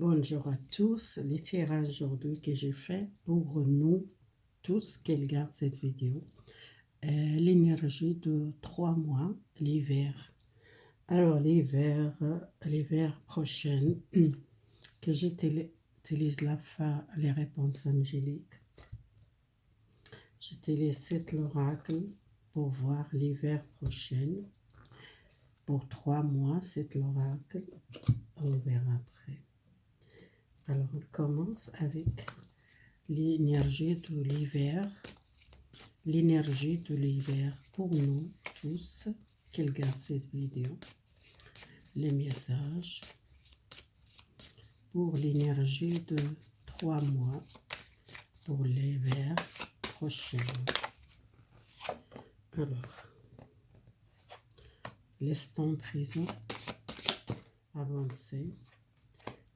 Bonjour à tous, les tirages aujourd'hui que j'ai fait pour nous tous qui regardent cette vidéo, l'énergie de 3 mois, l'hiver. Alors l'hiver prochain, que j'utilise les réponses angéliques, j'utilise cet oracle pour voir l'hiver prochain. Pour 3 mois, c'est l'oracle, on verra après. Alors, on commence avec l'énergie de l'hiver. L'énergie de l'hiver pour nous tous qui regardent cette vidéo. Les messages pour l'énergie de 3 mois pour l'hiver prochain. Alors, l'instant présent, avancé,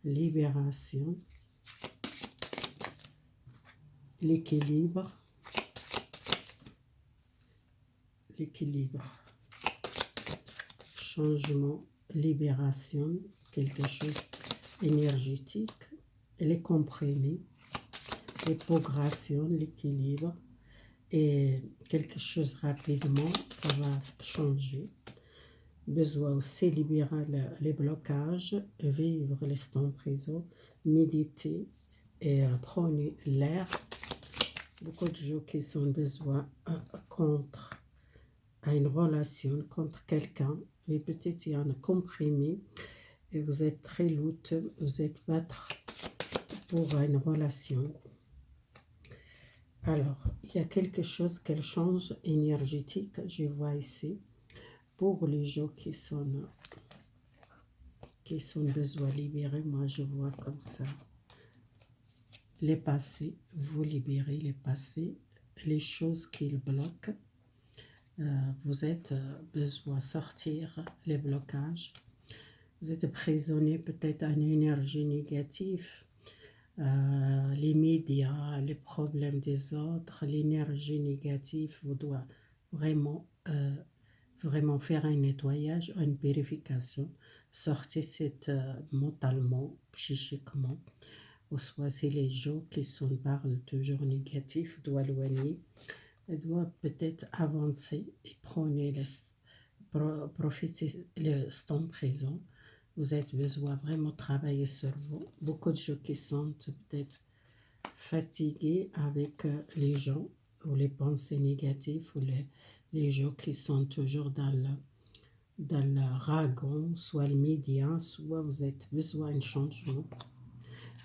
libération, l'équilibre, changement, libération, quelque chose énergétique, les comprimés, les progressions, l'équilibre, et quelque chose rapidement, ça va changer. Besoin aussi libérer les blocages, vivre l'instant présent, méditer et prendre l'air. Beaucoup de gens qui ont besoin contre une relation, contre quelqu'un, et peut-être il y a un comprimé, et vous êtes très lutte, vous êtes battre pour une relation. Alors, il y a quelque chose qu'elle change énergétique, je vois ici, pour les gens qui sont besoin de libérer. Moi je vois comme ça, les passés, vous libérez les passés, les choses qui bloquent, vous êtes besoin de sortir les blocages, vous êtes prisonnier peut-être à une énergie négative, les médias, les problèmes des autres, l'énergie négative, vous doit vraiment faire un nettoyage, une purification, sortir cette mentalement, psychiquement, ou soit c'est les gens qui parlent toujours négatif, doit éloigner, doit peut-être avancer et profiter le temps présent. Vous avez besoin vraiment travailler sur vous. Beaucoup de gens qui sont peut-être fatigués avec les gens ou les pensées négatives ou les gens qui sont toujours dans le ragon, soit le média, soit vous avez besoin d'un changement.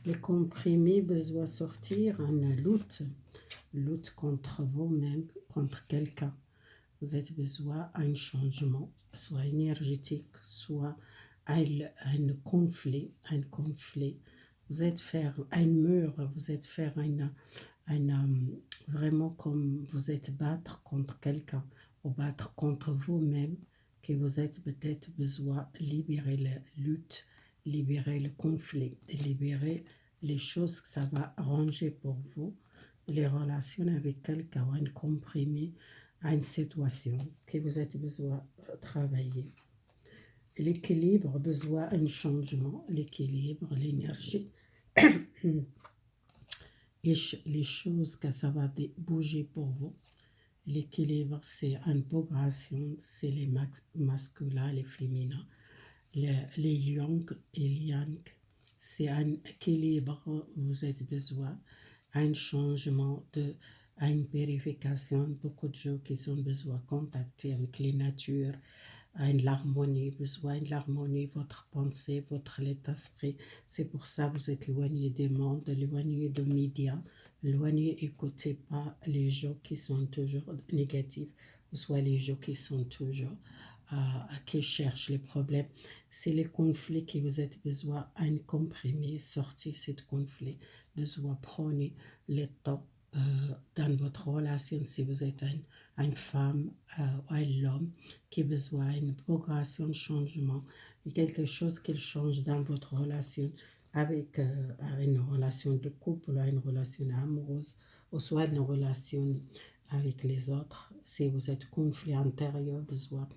Les comprimés, besoin de sortir en lutte contre vous-même, contre quelqu'un. Vous avez besoin d'un changement, soit énergétique, soit un conflit. Vous êtes faire un mur, vous êtes faire vraiment comme vous êtes battre contre quelqu'un, ou battre contre vous-même, que vous êtes peut-être besoin de libérer la lutte, libérer le conflit, libérer les choses que ça va arranger pour vous, les relations avec quelqu'un, ou un comprimé à une situation que vous avez besoin de travailler. L'équilibre, besoin d'un changement, l'équilibre, l'énergie, et les choses que ça va bouger pour vous. L'équilibre, c'est une progression, c'est les masculins, les féminins, les yang et les yang. C'est un équilibre, vous avez besoin, un changement, une purification. Beaucoup de gens qui ont besoin de contacter avec les natures, l'harmonie, besoin de l'harmonie, votre pensée, votre état d'esprit. C'est pour ça que vous êtes éloigné des mondes, éloigné des médias, éloigné, écoutez pas les gens qui sont toujours négatifs, ou soit les gens qui sont toujours qui cherchent les problèmes. C'est les conflits que vous avez besoin de comprimer, sortir ce conflit, besoin de prendre le temps dans votre relation, si vous êtes une femme ou un homme qui a besoin d'une progression, de changement, et quelque chose qui change dans votre relation avec une relation de couple, une relation amoureuse, ou soit une relation avec les autres. Si vous êtes conflit intérieur, besoin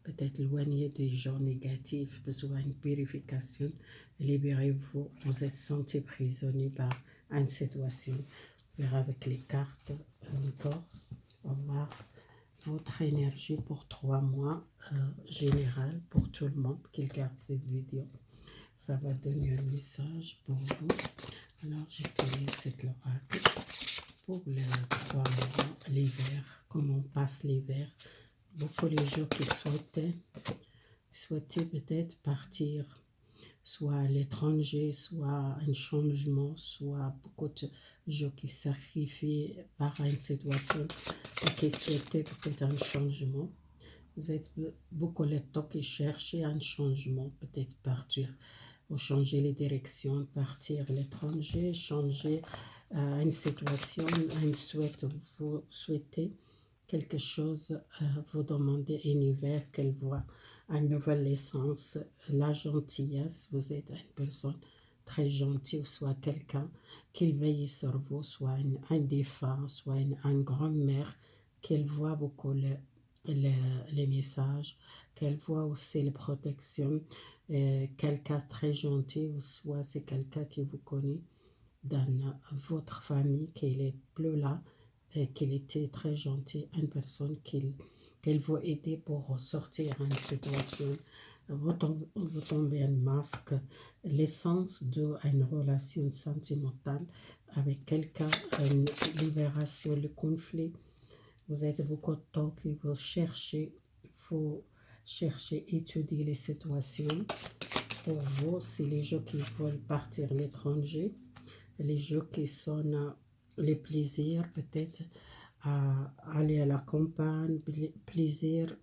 peut-être éloigner des gens négatifs, besoin d'une purification, libérez-vous, vous êtes senti prisonnier par une situation. Vous verrez avec les cartes encore, on va voir votre énergie pour 3 mois général pour tout le monde qui regarde cette vidéo. Ça va donner un message pour vous. Alors j'utilise cet oracle pour les 3 mois, l'hiver, comment on passe l'hiver. Beaucoup les gens qui souhaitaient peut-être partir, soit à l'étranger, soit un changement, soit beaucoup de gens qui sacrifient par une situation et qui souhaitaient peut-être un changement. Vous êtes beaucoup les temps qui cherchent un changement, peut-être partir, ou changer les directions, partir à l'étranger, changer une situation, vous souhaitez quelque chose, vous demandez un hiver qu'elle voit une nouvelle essence, la gentillesse, vous êtes une personne très gentille, ou soit quelqu'un qui veille sur vous, soit un défunt, soit une grand-mère, qu'elle voit beaucoup les messages, qu'elle voit aussi les protections, quelqu'un très gentil, ou soit c'est quelqu'un qui vous connaît dans votre famille, qu'il est plus là, et qu'il était très gentil, une personne qu'elle veut aider pour sortir d'une situation. Vous tombez un masque, l'essence d'une relation sentimentale avec quelqu'un, une libération, le conflit. Vous êtes beaucoup de temps que vous cherchez, étudier les situations. Pour vous, c'est les gens qui veulent partir à l'étranger, les jeux qui sont les plaisirs, peut-être à aller à la campagne, plaisir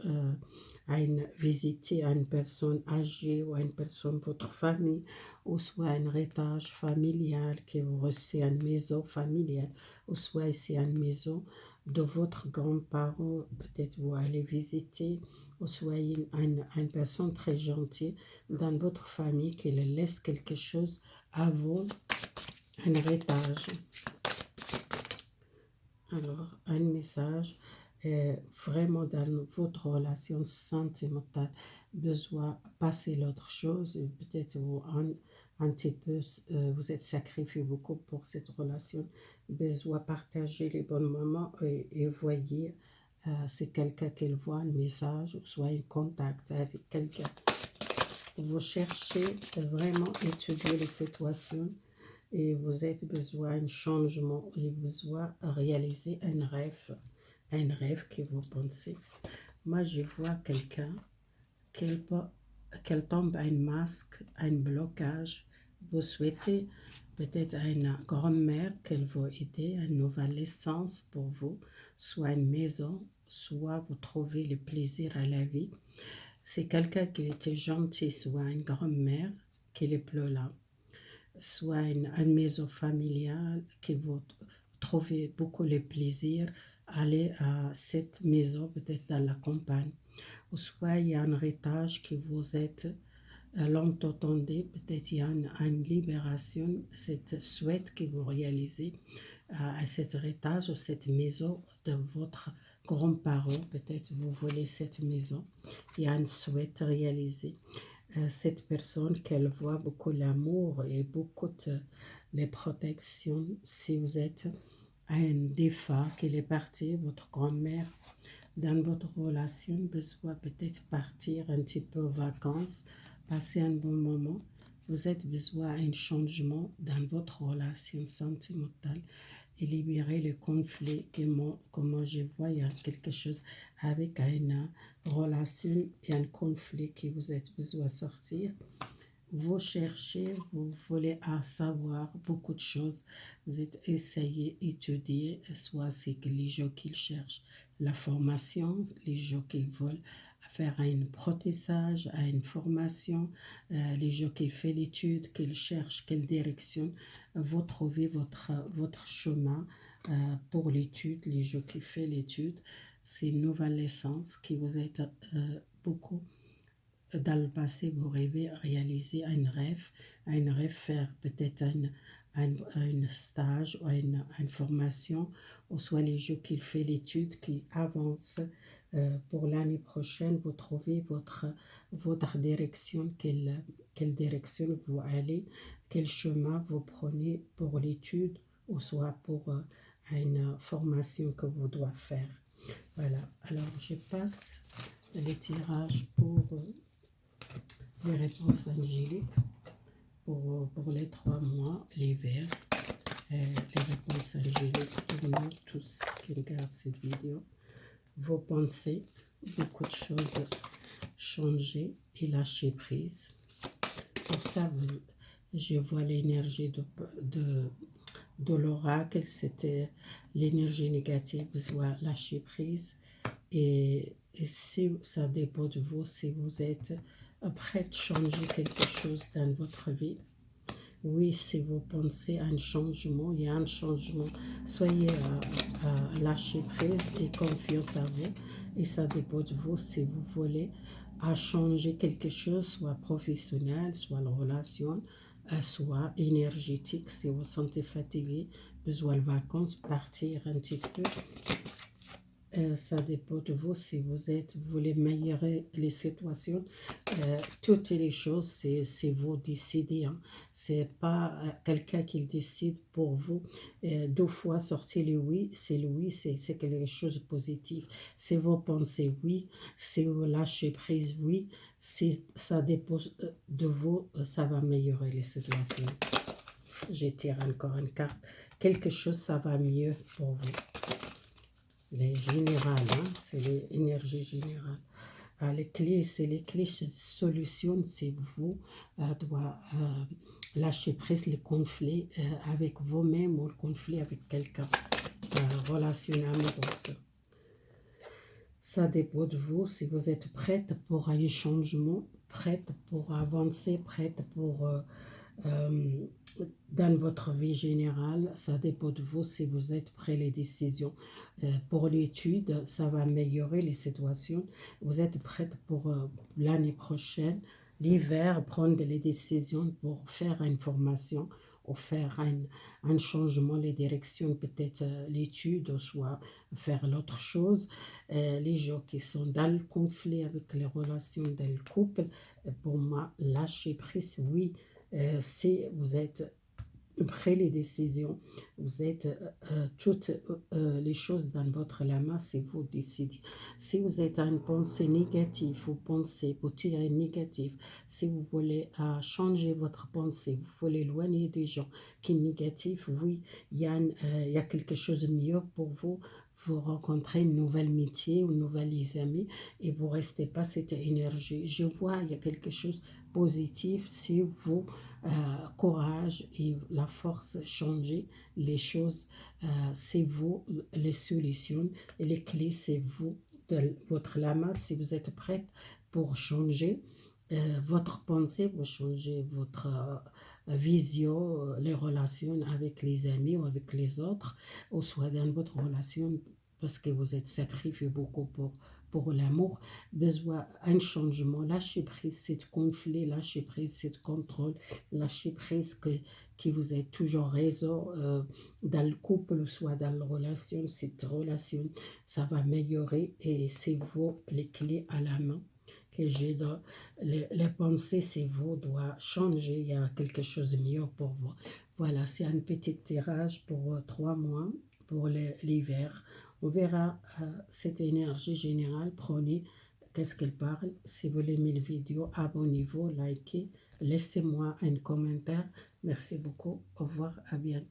à visiter à une personne âgée ou à une personne de votre famille, ou soit un héritage familial que vous recevez à une maison familiale, ou soit ici à une maison de votre grand-parent, peut-être vous allez visiter, ou soit une personne très gentille dans votre famille qui laisse quelque chose à vous, un héritage. Alors, un message, vraiment dans votre relation sentimentale, besoin de passer l'autre chose, peut-être vous un petit peu, vous êtes sacrifié beaucoup pour cette relation, besoin de partager les bons moments et voyez, c'est quelqu'un qui voit un message, soit un contact avec quelqu'un. Vous cherchez vraiment étudier les situations et vous avez besoin d'un changement et besoin de réaliser un rêve que vous pensez. Moi, je vois quelqu'un qu'elle tombe un masque, un blocage. Vous souhaitez peut-être à une grand-mère qu'elle va aider, une nouvelle essence pour vous, soit une maison, soit vous trouvez le plaisir à la vie. C'est quelqu'un qui était gentil, soit une grand-mère qui est plus là, soit une maison familiale qui vous trouvez beaucoup de plaisir, aller à cette maison peut-être dans la campagne, ou soit il y a un héritage que vous êtes longtemps attendez, peut-être il y a une libération, cette souhait que vous réalisez à cet héritage ou cette maison de votre grand-parent, peut-être vous voulez cette maison, il y a un souhait réalisé. Cette personne qu'elle voit beaucoup l'amour et beaucoup de les protections. Si vous êtes à un défunt qu'il est parti, votre grand-mère, dans votre relation, besoin peut-être partir un petit peu en vacances, passer un bon moment. Vous avez besoin d'un changement dans votre relation sentimentale et libérer le conflit que moi je vois, il y a quelque chose avec une relation et un conflit que vous avez besoin de sortir. Vous cherchez, vous voulez savoir beaucoup de choses, vous êtes essayé, étudier, soit c'est que les gens qui cherchent la formation, les gens qui veulent faire un apprentissage, une formation, les gens qui font l'étude, qui cherchent quelle direction, vous trouvez votre chemin pour l'étude, les gens qui font l'étude, c'est une nouvelle essence qui vous êtes beaucoup. Dans le passé, vous rêvez réaliser un rêve faire peut-être un stage ou une formation, ou soit les gens qui font l'étude, qui avancent pour l'année prochaine, vous trouvez votre direction, quelle direction vous allez, quel chemin vous prenez pour l'étude ou soit pour une formation que vous devez faire. Voilà, alors je passe les tirages pour les réponses angéliques pour les 3 mois, l'hiver. Les réponses angéliques pour nous tous qui regardent cette vidéo. Vos pensées, beaucoup de choses changer et lâcher prise. Pour ça, je vois l'énergie de l'oracle, c'était l'énergie négative, soit lâcher prise. Et si ça dépend de vous, si vous êtes prêt à changer quelque chose dans votre vie, oui, si vous pensez à un changement, il y a un changement, soyez à lâcher prise et confiance à vous. Et ça dépend de vous si vous voulez à changer quelque chose, soit professionnel, soit la relation, soit énergétique. Si vous vous sentez fatigué, besoin de vacances, partir un petit peu. Ça dépend de vous si vous voulez améliorer les situations. Toutes les choses, c'est vous décidez. Hein. C'est pas quelqu'un qui décide pour vous. 2 fois sortir le oui, c'est quelque chose de positif. Si vous pensez oui, si vous lâchez prise oui, si ça dépend de vous, ça va améliorer les situations. Je tire encore une carte. Quelque chose, ça va mieux pour vous. Les générales, hein, c'est l'énergie générale. Les clés, c'est les clés de solution, c'est vous doit lâcher prise les conflits avec vous-même ou le conflit avec quelqu'un, relation amoureuse. Ça dépend de vous, si vous êtes prête pour un changement, prête pour avancer, prête pour dans votre vie générale, ça dépend de vous si vous êtes prêt les décisions. Pour l'étude, ça va améliorer les situations. Vous êtes prête pour l'année prochaine, l'hiver, prendre les décisions pour faire une formation ou faire un changement, les directions, peut-être l'étude, ou soit faire l'autre chose. Les gens qui sont dans le conflit avec les relations dans le couple, pour moi, lâcher prise, oui. Si vous êtes prêt les décisions, vous êtes toutes les choses dans votre main, c'est vous décidez. Si vous êtes à une pensée négative, vous pensez, vous tirez négatif, si vous voulez changer votre pensée, vous voulez éloigner des gens qui sont négatifs, oui, il y a quelque chose de mieux pour vous. Vous rencontrez une nouvelle métier, une nouvelle amis et vous ne restez pas cette énergie. Je vois, il y a quelque chose de positif si vous courage et la force changer les choses, c'est vous les solutions et les clés, c'est vous de votre lama. Si vous êtes prête pour changer votre pensée, vous changez votre vision, les relations avec les amis ou avec les autres, ou soit dans votre relation parce que vous êtes sacrifié beaucoup pour l'amour, besoin d'un changement, lâcher prise, c'est conflit, lâcher prise, c'est contrôle, lâcher prise que vous êtes toujours raison dans le couple, soit dans la relation, cette relation, ça va améliorer et c'est vous les clés à la main que j'ai dans les pensées, c'est vous, doit changer, il y a quelque chose de mieux pour vous. Voilà, c'est un petit tirage pour 3 mois, pour l'hiver. On verra cette énergie générale, prenez qu'est-ce qu'elle parle. Si vous aimez la vidéo, abonnez-vous, likez, laissez-moi un commentaire. Merci beaucoup, au revoir, à bientôt.